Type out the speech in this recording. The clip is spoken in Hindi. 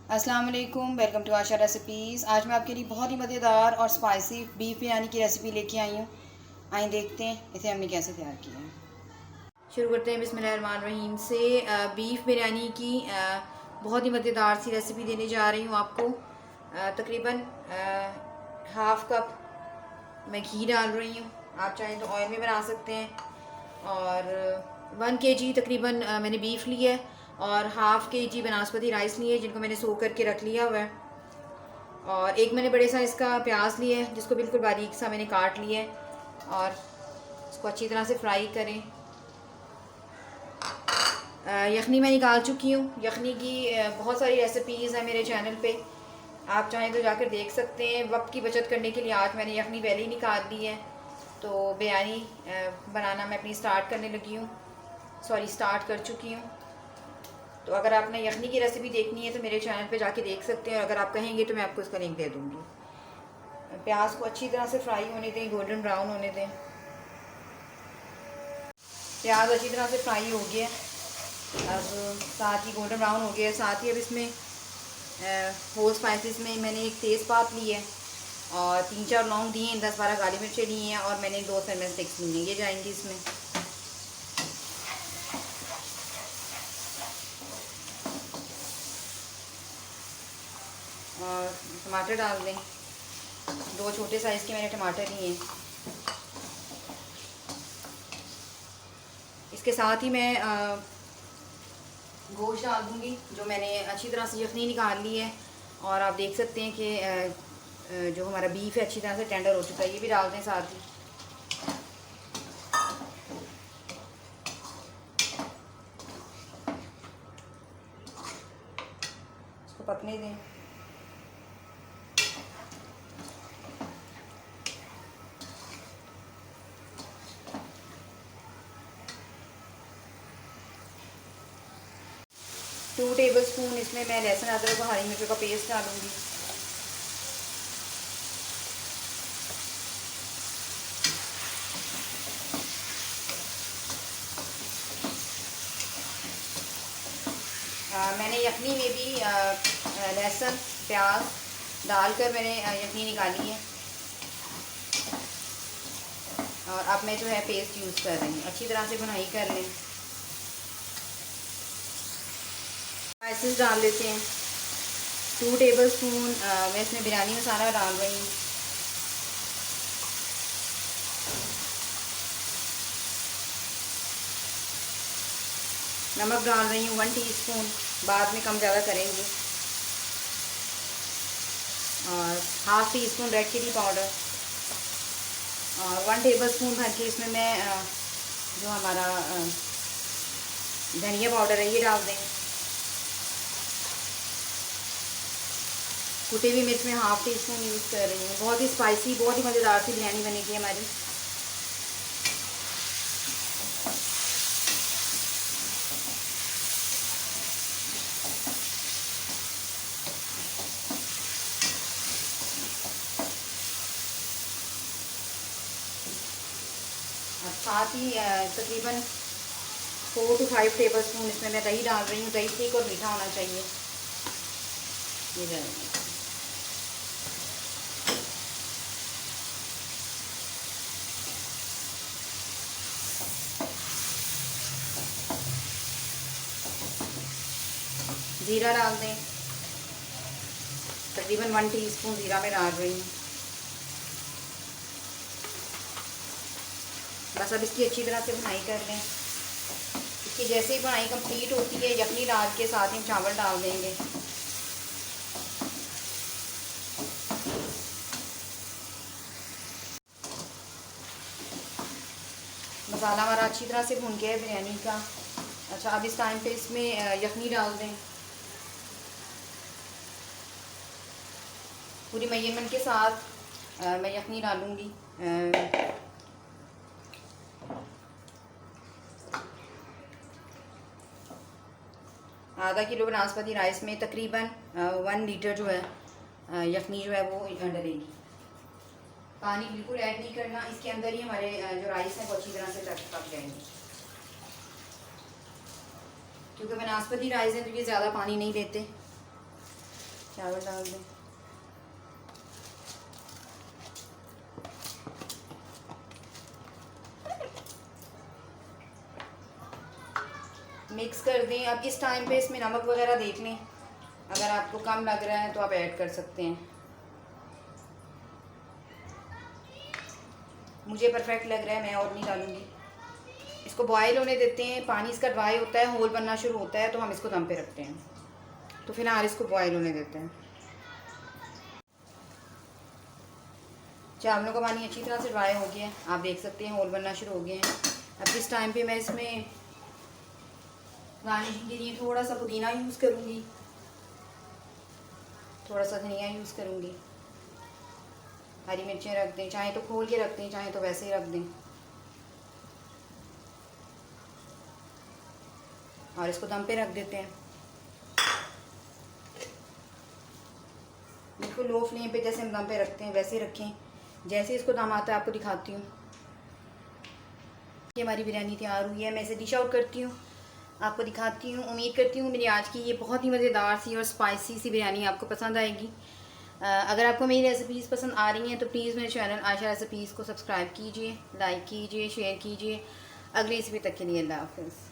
अस्सलाम वालेकुम, वेलकम टू आशा रेसिपीज़। आज मैं आपके लिए बहुत ही मज़ेदार और स्पाइसी बीफ बिरयानी की रेसिपी लेके आई हूँ। आइए देखते हैं इसे हमने कैसे तैयार किया है। शुरू करते हैं बिस्मिल्लाहिर्रहमानिर्रहीम से। बीफ बिरयानी की बहुत ही मज़ेदार सी रेसिपी देने जा रही हूँ आपको। तकरीबन हाफ़ कप मैं घी डाल रही हूँ। आप चाहें तो ऑयल में बना सकते हैं। और 1 kg तकरीबन मैंने बीफ लिया है और हाफ़ kg बनास्पति राइस लिए जिनको मैंने सो करके रख लिया हुआ है। और एक मैंने बड़े साइज़ का प्याज लिया है जिसको बिल्कुल बारीक सा मैंने काट लिया है और इसको अच्छी तरह से फ्राई करें। यखनी मैं निकाल चुकी हूँ। यखनी की बहुत सारी रेसिपीज़ हैं मेरे चैनल पे, आप चाहें तो जाकर देख सकते हैं। वक्त की बचत करने के लिए आज मैंने यखनी पहले ही निकाल दी है, तो बिरयानी बनाना मैं अपनी स्टार्ट करने लगी हूँ, स्टार्ट कर चुकी हूँ। तो अगर आपने यखनी की रेसिपी देखनी है तो मेरे चैनल पे जाके देख सकते हैं, और अगर आप कहेंगे तो मैं आपको इसका लिंक दे दूँगी। प्याज को अच्छी तरह से फ्राई होने दें, गोल्डन ब्राउन होने दें। प्याज अच्छी तरह से फ्राई हो गया, अब साथ ही गोल्डन ब्राउन हो गया। साथ ही अब इसमें होल स्पाइसेस में मैंने एक तेज़पात ली है और 3-4 लौंग दिए हैं, 10-12 काली मिर्चें ली हैं और मैंने 2 सिनेमन स्टिक्स ली हैं, ये जाएंगी इसमें। और टमाटर डाल दें, 2 छोटे साइज़ के मैंने टमाटर लिए हैं। इसके साथ ही मैं गोश्त डाल दूँगी जो मैंने अच्छी तरह से यखनी निकाल ली है। और आप देख सकते हैं कि जो हमारा बीफ है अच्छी तरह से टेंडर हो चुका है, ये भी डाल दें साथ ही। इसको पकने दें। टू टेबल स्पून इसमें मैं लहसुन अदरक और हरी मिर्च का पेस्ट डालूँगी। मैंने यखनी में भी लहसुन प्याज डालकर मैंने यखनी निकाली है और अब मैं जो है पेस्ट यूज़ कर रही हूँ। अच्छी तरह से भुनाई कर लें। स्पाइसेस डाल लेते हैं। 2 टेबल स्पून मैं इसमें बिरयानी मसाला डाल रही हूँ। नमक डाल रही हूँ 1 टीस्पून, बाद में कम ज़्यादा करेंगे। और half teaspoon red chilli powder और 1 टेबल स्पून भर के इसमें मैं जो हमारा धनिया पाउडर है ये डाल दें। कुटी हुई मिर्च में हाफ़ टी स्पून यूज़ कर रही हूँ। बहुत ही स्पाइसी, बहुत ही मज़ेदार सी बिरयानी बनेगी हमारी। साथ ही तकरीबन 4 to 5 टेबल स्पून इसमें मैं दही डाल रही हूँ। दही ठीक और मीठा होना चाहिए। ये डालेंगे। ज़ीरा डाल दें, तकरीबन 1 टीस्पून ज़ीरा में डाल रही हूँ। बस अब इसकी अच्छी तरह से भुनाई कर लें। इसकी जैसे ही भुनाई कंप्लीट होती है यखनी डाल के साथ ही चावल डाल देंगे। मसाला हमारा अच्छी तरह से भुन गया है बिरयानी का। अच्छा, अब इस टाइम पे इसमें यखनी डाल दें। पूरी मेजरमेंट के साथ मैं यखनी डालूँगी। आधा किलो बनास्पति राइस में तकरीबन 1 लीटर जो है यखनी जो है वो डलेगी। पानी बिल्कुल ऐड नहीं करना, इसके अंदर ही हमारे जो राइस है वो अच्छी तरह से पक जाएंगे। क्योंकि बनास्पति राइस है तो ये ज़्यादा पानी नहीं लेते। चावल डाल दें। मिक्स कर दें। अब इस टाइम पे इसमें नमक वगैरह देख लें, अगर आपको कम लग रहा है तो आप ऐड कर सकते हैं। मुझे परफेक्ट लग रहा है, मैं और नहीं डालूँगी। इसको बॉयल होने देते हैं। पानी इसका ड्राई होता है, होल बनना शुरू होता है तो हम इसको दम पे रखते हैं। तो फिलहाल इसको बॉयल होने देते हैं। चावलों का पानी अच्छी तरह से ड्राई हो गया है, आप देख सकते हैं होल बनना शुरू हो गए हैं। अब इस टाइम पे मैं इसमें गार्निशिंग के लिए थोड़ा सा पुदीना यूज़ करूँगी, थोड़ा सा धनिया यूज़ करूँगी। हरी मिर्चें रख दें, चाहे तो खोल के रख दें, चाहे तो वैसे ही रख दें। और इसको दम पे रख देते हैं बिल्कुल लो फ्लेम पे। जैसे हम दम पे रखते हैं वैसे रखें। जैसे इसको दम आता है आपको दिखाती हूँ। ये हमारी बिरयानी तैयार हुई है। मैं इसे डिश आउट करती हूँ, आपको दिखाती हूँ। उम्मीद करती हूँ मेरी आज की ये बहुत ही मज़ेदार सी और स्पाइसी सी बिरयानी आपको पसंद आएगी। अगर आपको मेरी रेसिपीज़ पसंद आ रही हैं तो प्लीज़ मेरे चैनल आयशा रेसिपीज़ को सब्सक्राइब कीजिए, लाइक कीजिए, शेयर कीजिए। अगली रेसिपी तक के लिए अल्लाह हाफ़िज़।